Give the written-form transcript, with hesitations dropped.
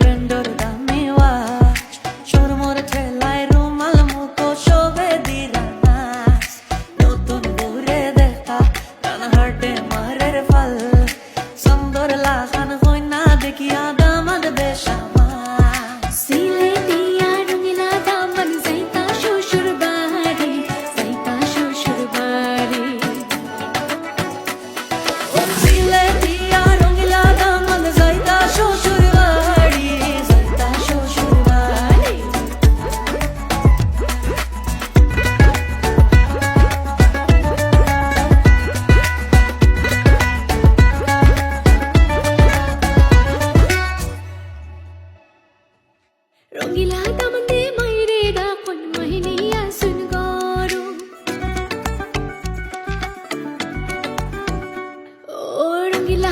ব্র্যান্ডর দামি ওয়াচ শোরমোর ঠেলায় রুমাল মুখো শোভে দিরা নাচ নতুন ঘুরে দেখা রানহাটে মারের ফল সুন্দর লাগান হই না দেখিয়া দামাদ বেশামা সিলেটিয়া রঙিলা দামন যাইতা শ্বশুর বাড়ি যাইতা শ্বশুর বাড়ি সিলেটিয়া রঙিলা দামন যাইতা শ্বশুর বাড়ি যাইতা শ্বশুর বাড়ি রঙিলা দামন দে মাইরে দা কোন মাহিনিয়া সুন গরু ও রঙিলা